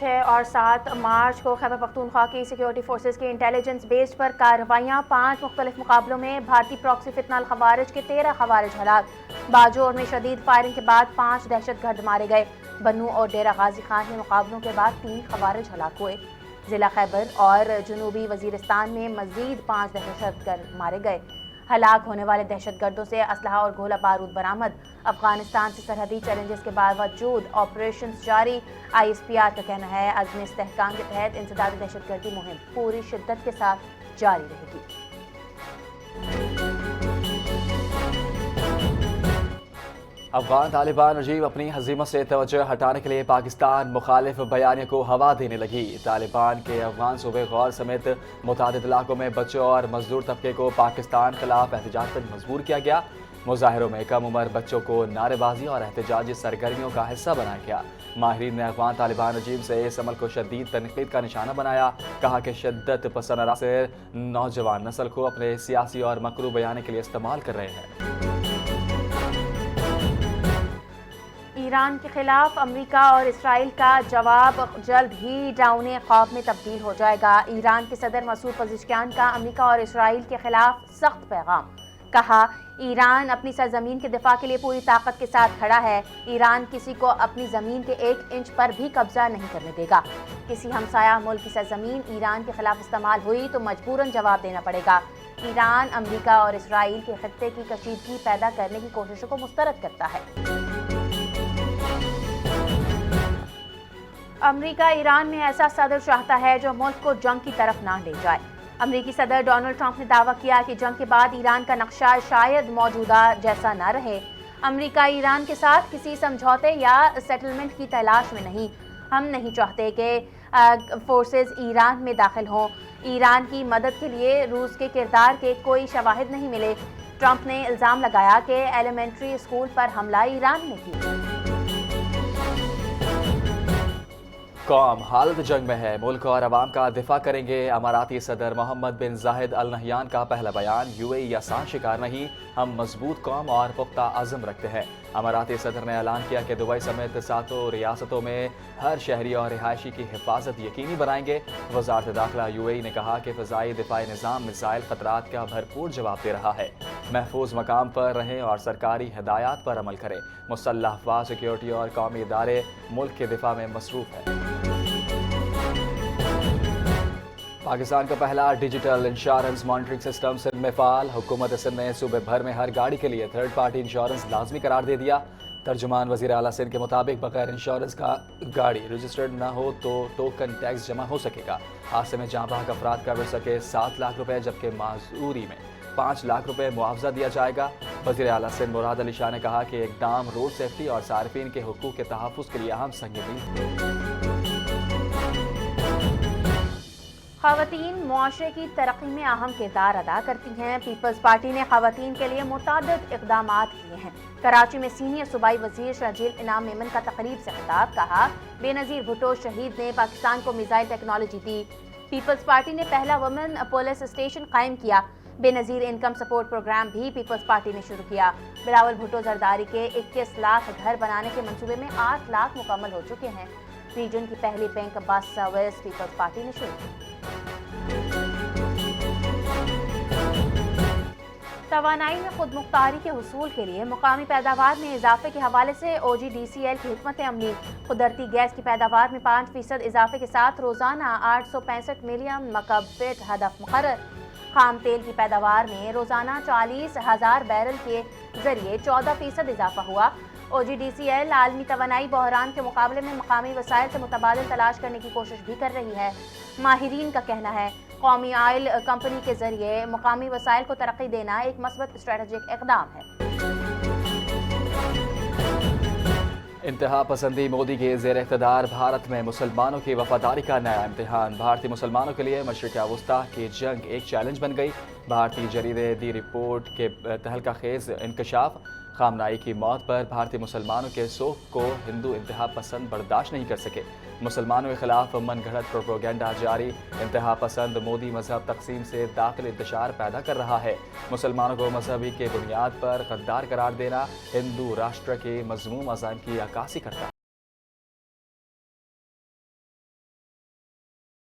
6 और 7 मार्च को खैबर पख्तूनख्वा की सिक्योरिटी फोर्सेज की इंटेलिजेंस बेस पर कार्रवाइयाँ। 5 मुख्तलिफ मुकाबलों में भारतीय प्रॉक्सी फितना अल खवारिज के 13 खवारिज हलाक। बाजोर में शदीद फायरिंग के बाद 5 दहशतगर्द मारे गए। बन्नू और डेरा गाजी खान में मुकाबलों के बाद 3 खवारिज हलाक हुए। जिला खैबर और जनूबी वजीरिस्तान में मजीद 5 दहशतगर्द मारे गए। हलाक होने वाले दहशतगर्दों से असलहा और गोला बारूद बरामद। अफगानिस्तान से सरहदी चैलेंजेस के बावजूद ऑपरेशन जारी। ISPR का कहना है अज़्म इस्तेहकाम के तहत इंसदादी दहशतगर्दी मुहिम पूरी शिद्दत के साथ जारी रहेगी। अफगान तालिबान रजीम अपनी हजीमत से तवज्जो हटाने के लिए पाकिस्तान मुखालिफ बयानियों को हवा देने लगी। तालिबान के अफगान सूबे गौर समेत मुतादिद इलाकों में बच्चों और मजदूर तबके को पाकिस्तान खिलाफ एहतजाज पर मजबूर किया गया। मुजाहिरों में कम उम्र बच्चों को नारेबाजी और एहतजाजी सरगर्मियों का हिस्सा बनाया गया। माहिरीन ने अफगान तालिबान रजीम से इस अमल को शदीद तनकीद का निशाना बनाया। कहा कि शिद्दत पसंद अनासर नौजवान नस्ल को अपने सियासी और मकरू बयानी के लिए इस्तेमाल कर रहे हैं। ईरान के खिलाफ अमेरिका और इसराइल का जवाब जल्द ही डाउने खौफ में तब्दील हो जाएगा। ईरान के सदर मसूद पज़ेश्कियान का अमेरिका और इसराइल के खिलाफ सख्त पैगाम। कहा, ईरान अपनी सरजमीन के दिफा के लिए पूरी ताकत के साथ खड़ा है। ईरान किसी को अपनी ज़मीन के 1 इंच पर भी कब्जा नहीं करने देगा। किसी हमसाया मुल्क की सरजमीन ईरान के खिलाफ इस्तेमाल हुई तो मजबूरन जवाब देना पड़ेगा। ईरान अमेरिका और इसराइल के खित्ते की कशीदगी पैदा करने की कोशिशों को मुस्तरद करता है। अमेरिका ईरान में ऐसा सदर चाहता है जो मुल्क को जंग की तरफ ना ले जाए। अमेरिकी सदर डोनाल्ड ट्रंप ने दावा किया कि जंग के बाद ईरान का नक्शा शायद मौजूदा जैसा न रहे। अमेरिका ईरान के साथ किसी समझौते या सेटलमेंट की तलाश में नहीं। हम नहीं चाहते कि फोर्सेस ईरान में दाखिल हों। ईरान की मदद के लिए रूस के किरदार के कोई शवाहिद नहीं मिले। ट्रंप ने इल्ज़ाम लगाया कि एलिमेंट्री स्कूल पर हमला ईरान ने किया। कौम हालत जंग में है, मुल्क और अवाम का दिफा करेंगे। अमाराती सदर मोहम्मद बिन जाहिद अल नहयान का पहला बयान। UAE आसान शिकार नहीं, हम मजबूत कौम और पुख्ता अज़म रखते हैं। अमाराती सदर ने ऐलान किया कि दुबई समेत 7 रियासतों में हर शहरी और रिहायशी की हिफाजत यकीनी बनाएंगे। वज़ारत दाखिला UAE ने कहा कि फ़ज़ाई दिफाई निज़ाम मिसाइल ख़तरात का भरपूर जवाब दे रहा है। महफूज मकाम पर रहें और सरकारी हिदायत पर अमल करें। मुसल्लह अफ़वाज, सिक्योरिटी और कौमी इदारे मुल्क के दिफा में मसरूफ़ हैं। पाकिस्तान का पहला digital insurance monitoring system Sindh में फ़ाल। हुकूमत सिंध ने सूबे भर में हर गाड़ी के लिए थर्ड पार्टी इंश्योरेंस लाजमी करार दे दिया। तर्जुमान वज़ीर आला सिंध के मुताबिक बगैर इंश्योरेंस का गाड़ी रजिस्टर्ड न हो तो टोकन टैक्स जमा हो सकेगा। हादसे में जाँ बहक अफराद का वर्सके 7 लाख रुपए जबकि माजूरी में 5 लाख रुपए मुआवजा दिया जाएगा। वज़ीर आला सिंध मुराद अली शाह ने कहा कि इक़दाम रोड सेफ्टी और सार्फिन के हुकूक के तहफ़्फ़ुज़ के लिए अहम संगीन। ख़वातीन मुआशरे की तरक्की में अहम किरदार अदा करती हैं। पीपल्स पार्टी ने ख़वातीन के लिए मुतादिद इक़दामात किए हैं। कराची में सीनियर सूबाई वज़ीर शर्जील इनाम मेमन का तकरीब से खिताब। कहा, बेनज़ीर भुट्टो शहीद ने पाकिस्तान को मिसाइल टेक्नोलॉजी दी। पीपल्स पार्टी ने पहला वुमेन पुलिस स्टेशन कायम किया। बेनज़ीर इनकम सपोर्ट प्रोग्राम भी पीपल्स पार्टी ने शुरू किया। बिलावल भुट्टो जरदारी के 21 लाख घर बनाने के मंसूबे में 8 लाख मुकम्मल हो चुके हैं। रीजन की पहली bank bus service peoples party ने शुरू की। तवानाई में खुद मुख्तारी के हुसूल के लिए मुकामी पैदावार में इजाफे के हवाले से OGDCL की हिकमत अमली। कुदरती गैस की पैदावार में 5% इजाफे के साथ रोजाना 865 मिलियन मकबट हदफ मुकर्रर। खाम तेल की पैदावार में रोजाना 40,000 बैरल के जरिए 14% इजाफा हुआ। OGDCL आलमी तवानाई बहरान के मुकाबले में मकामी वसाइल से मुतबादिल तलाश करने की कोशिश भी कर रही है। माहिरीन का कहना है कौमी ऑयल कंपनी के जरिए मुकामी वसाइल को तरक्की देना एक मस्बत स्ट्रेटेजिक इक़दाम है। इंतहा पसंदी मोदी के ज़ेर इक़्तिदार भारत में मुसलमानों की वफादारी का नया इम्तिहान। भारतीय मुसलमानों के लिए मशरिक़ वस्ता की जंग एक चैलेंज बन गई। भारतीय जरीदे दी रिपोर्ट के तहलका खेज इंकशाफ। खामनाई की मौत पर भारतीय मुसलमानों के सोख को हिंदू इंतहा पसंद बर्दाश्त नहीं कर सके। मुसलमानों के खिलाफ मन घड़त प्रोपेगेंडा जारी। इंतहा पसंद मोदी मजहब तकसीम से दाखिल इंतशार पैदा कर रहा है। मुसलमानों को मजहबी के बुनियाद पर गद्दार करार देना हिंदू राष्ट्र के मज़मूम अज़ाइम की अक्कासी करता है।